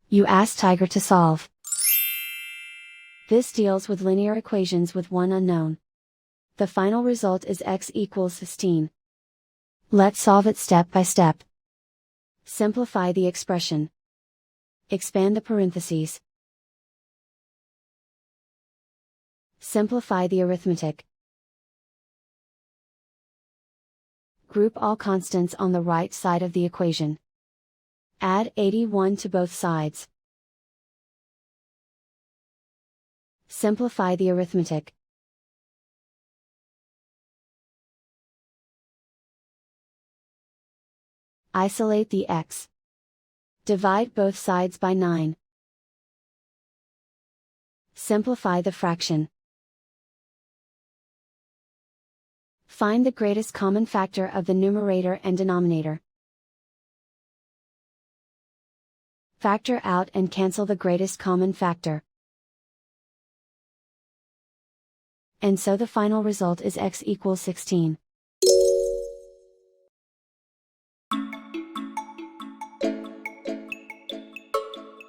You ask Tiger to solve. This deals with linear equations with one unknown. The final result is x equals 16. Let's solve it step by step. Simplify the expression. Expand the parentheses. Simplify the arithmetic. Group all constants on the right side of the equation. Add 81 to both sides. Simplify the arithmetic. Isolate the x. Divide both sides by 9. Simplify the fraction. Find the greatest common factor of the numerator and denominator. Factor out and cancel the greatest common factor. And so the final result is x equals 16.